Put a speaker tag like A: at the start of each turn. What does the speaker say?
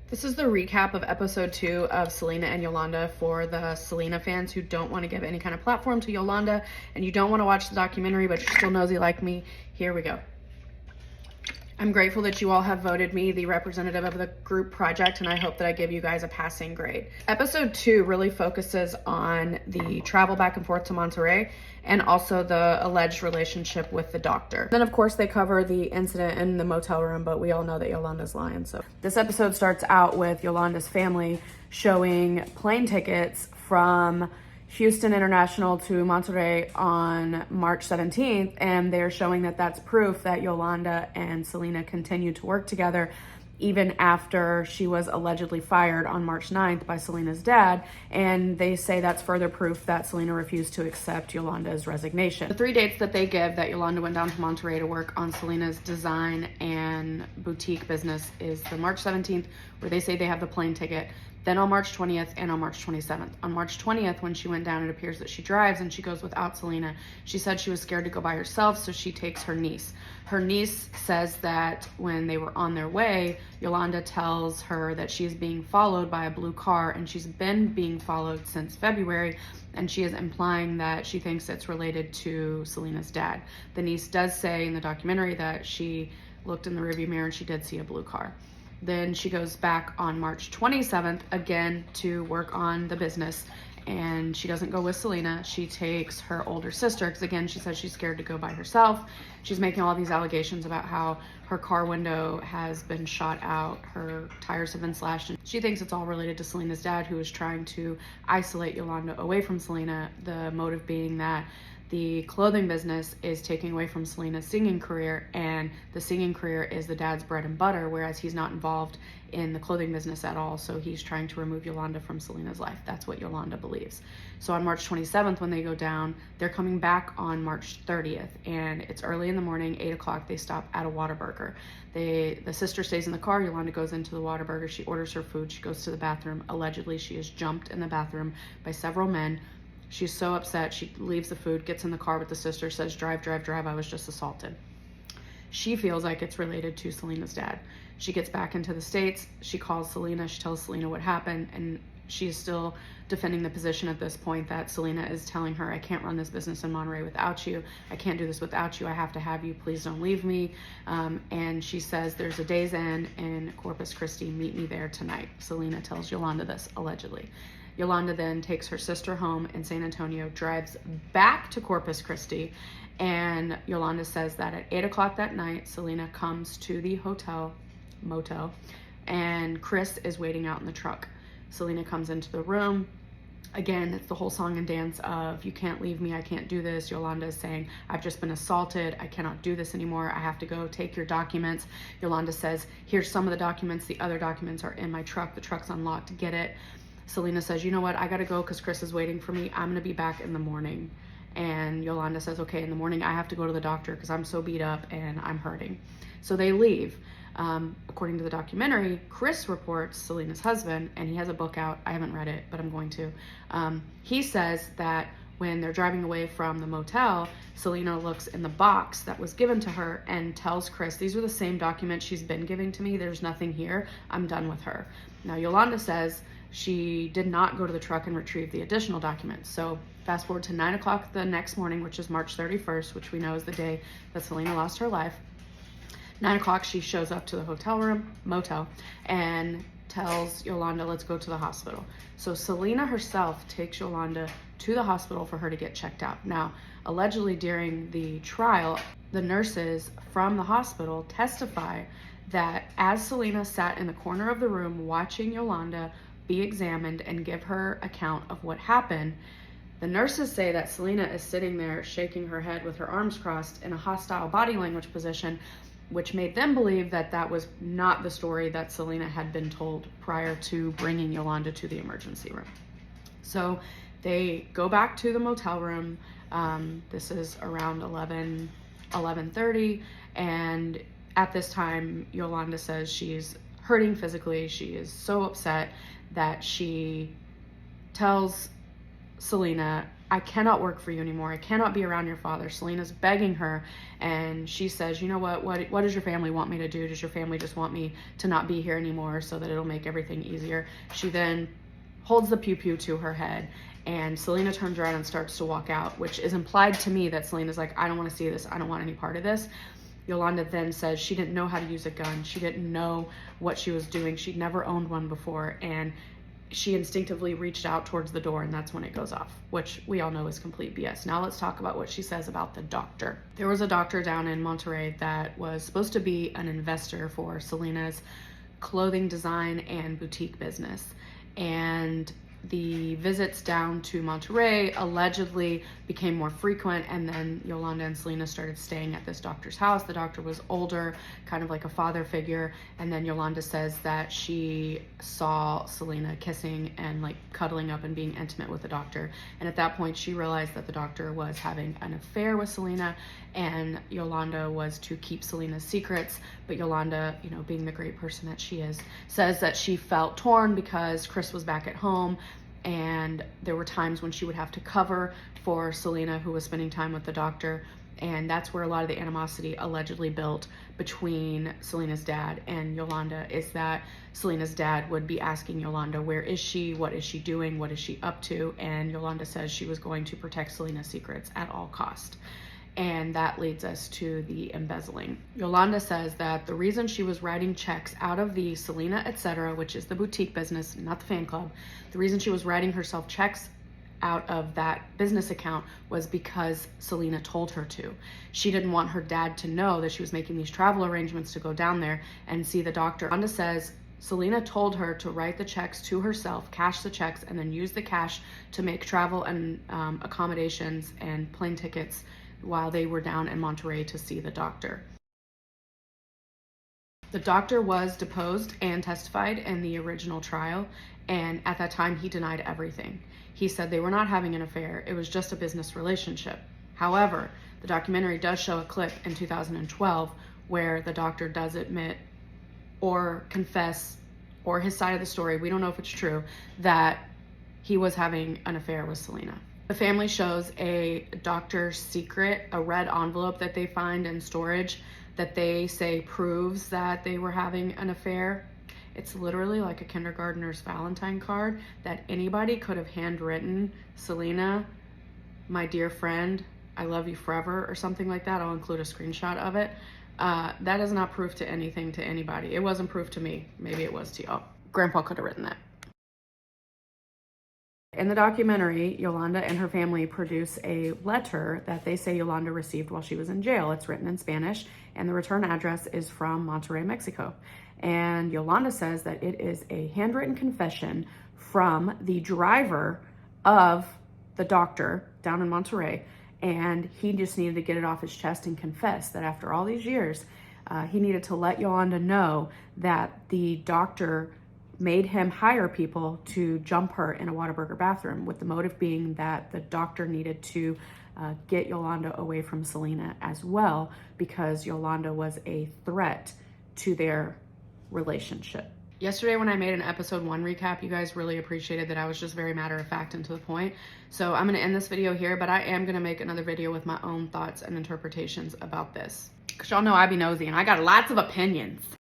A: This is the recap of episode 2 of Selena and Yolanda for the Selena fans who don't want to give any kind of platform to Yolanda and you don't want to watch the documentary, but you're still nosy like me. Here we go. I'm grateful that you all have voted me the representative of the group project, and I hope that I give you guys a passing grade. Episode 2 really focuses on the travel back and forth to Monterey and also the alleged relationship with the doctor. Then, of course, they cover the incident in the motel room, but we all know that Yolanda's lying. So this episode starts out with Yolanda's family showing plane tickets from Houston International to Monterey on March 17th, and they're showing that that's proof that Yolanda and Selena continued to work together even after she was allegedly fired on March 9th by Selena's dad, and they say that's further proof that Selena refused to accept Yolanda's resignation. The 3 dates that they give that Yolanda went down to Monterey to work on Selena's design and boutique business is the March 17th, where they say they have the plane ticket, then on March 20th and on March 27th. On March 20th, when she went down, it appears that she drives and she goes without Selena. She said she was scared to go by herself, so she takes her niece. Her niece says that when they were on their way, Yolanda tells her that she is being followed by a blue car, and she's been being followed since February, and she is implying that she thinks it's related to Selena's dad. The niece does say in the documentary that she looked in the rearview mirror and she did see a blue car. Then she goes back on March 27th again to work on the business, and she doesn't go with Selena. She takes her older sister, because again, she says she's scared to go by herself. She's making all these allegations about how her car window has been shot out, her tires have been slashed, and she thinks it's all related to Selena's dad, who is trying to isolate Yolanda away from Selena, the motive being that the clothing business is taking away from Selena's singing career, and the singing career is the dad's bread and butter, whereas he's not involved in the clothing business at all, so he's trying to remove Yolanda from Selena's life. That's what Yolanda believes. So on March 27th, when they go down, they're coming back on March 30th, and it's early in the morning, 8 o'clock, they stop at a Whataburger. The sister stays in the car, Yolanda goes into the Whataburger, she orders her food, she goes to the bathroom. Allegedly, she is jumped in the bathroom by several men. She's so upset, she leaves the food, gets in the car with the sister, says, drive, drive, drive, I was just assaulted. She feels like it's related to Selena's dad. She gets back into the States, she calls Selena, she tells Selena what happened, and she's still defending the position at this point that Selena is telling her, I can't run this business in Monterey without you, I can't do this without you, I have to have you, please don't leave me. And she says, there's a Days Inn in Corpus Christi, meet me there tonight. Selena tells Yolanda this, allegedly. Yolanda then takes her sister home in San Antonio, drives back to Corpus Christi, and Yolanda says that at 8 o'clock that night, Selena comes to the motel, and Chris is waiting out in the truck. Selena comes into the room. Again, it's the whole song and dance of, you can't leave me, I can't do this. Yolanda is saying, I've just been assaulted, I cannot do this anymore, I have to go, take your documents. Yolanda says, here's some of the documents, the other documents are in my truck, the truck's unlocked, get it. Selena says, you know what, I gotta go because Chris is waiting for me, I'm gonna be back in the morning. And Yolanda says, okay, in the morning I have to go to the doctor because I'm so beat up and I'm hurting. So they leave. According to the documentary, Chris reports, Selena's husband, and he has a book out, I haven't read it, but I'm going to. He says that when they're driving away from the motel, Selena looks in the box that was given to her and tells Chris, these are the same documents she's been giving to me, there's nothing here, I'm done with her. Now Yolanda says she did not go to the truck and retrieve the additional documents. So fast forward to 9 o'clock the next morning, which is March 31st, which we know is the day that Selena lost her life. 9 o'clock, she shows up to the motel, and tells Yolanda, let's go to the hospital. So Selena herself takes Yolanda to the hospital for her to get checked out. Now, allegedly during the trial, the nurses from the hospital testify that as Selena sat in the corner of the room watching Yolanda be examined and give her account of what happened, the nurses say that Selena is sitting there shaking her head with her arms crossed in a hostile body language position, which made them believe that that was not the story that Selena had been told prior to bringing Yolanda to the emergency room. So they go back to the motel room. This is around 11:30, and at this time, Yolanda says she's hurting physically. She is so upset that she tells Selena, I cannot work for you anymore. I cannot be around your father. Selena's begging her, and she says, you know what does your family want me to do? Does your family just want me to not be here anymore so that it'll make everything easier? She then holds the pew-pew to her head, and Selena turns around and starts to walk out, which is implied to me that Selena's like, I don't want to see this. I don't want any part of this. Yolanda then says she didn't know how to use a gun. She didn't know what she was doing. She'd never owned one before, and she instinctively reached out towards the door, and that's when it goes off, which we all know is complete BS. Now let's talk about what she says about the doctor. There was a doctor down in Monterey that was supposed to be an investor for Selena's clothing design and boutique business. And the visits down to Monterey allegedly became more frequent, and then Yolanda and Selena started staying at this doctor's house. The doctor was older, kind of like a father figure, and then Yolanda says that she saw Selena kissing and like cuddling up and being intimate with the doctor, and at that point she realized that the doctor was having an affair with Selena, and Yolanda was to keep Selena's secrets. But Yolanda, you know, being the great person that she is, says that she felt torn because Chris was back at home, and there were times when she would have to cover for Selena, who was spending time with the doctor. And that's where a lot of the animosity allegedly built between Selena's dad and Yolanda, is that Selena's dad would be asking Yolanda, where is she? What is she doing? What is she up to? And Yolanda says she was going to protect Selena's secrets at all cost. And that leads us to the embezzling. Yolanda says that the reason she was writing checks out of the Selena Etc., which is the boutique business, not the fan club, the reason she was writing herself checks out of that business account was because Selena told her to. She didn't want her dad to know that she was making these travel arrangements to go down there and see the doctor. Yolanda says Selena told her to write the checks to herself, cash the checks, and then use the cash to make travel and accommodations and plane tickets while they were down in Monterey to see the doctor. The doctor was deposed and testified in the original trial, and at that time he denied everything. He said they were not having an affair, it was just a business relationship. However, the documentary does show a clip in 2012 where the doctor does admit or confess, or his side of the story, we don't know if it's true, that he was having an affair with Selena. The family shows a doctor's secret, a red envelope that they find in storage that they say proves that they were having an affair. It's literally like a kindergartner's Valentine card that anybody could have handwritten, Selena, my dear friend, I love you forever, or something like that. I'll include a screenshot of it. That is not proof to anything to anybody. It wasn't proof to me. Maybe it was to you. Oh, Grandpa could have written that. In the documentary, Yolanda and her family produce a letter that they say Yolanda received while she was in jail. It's written in Spanish, and the return address is from Monterrey, Mexico. And Yolanda says that it is a handwritten confession from the driver of the doctor down in Monterrey, and he just needed to get it off his chest and confess that after all these years, he needed to let Yolanda know that the doctor made him hire people to jump her in a Whataburger bathroom, with the motive being that the doctor needed to get Yolanda away from Selena as well, because Yolanda was a threat to their relationship. Yesterday when I made an episode 1 recap, you guys really appreciated that I was just very matter of fact and to the point. So I'm gonna end this video here, but I am gonna make another video with my own thoughts and interpretations about this. Cause y'all know I be nosy and I got lots of opinions.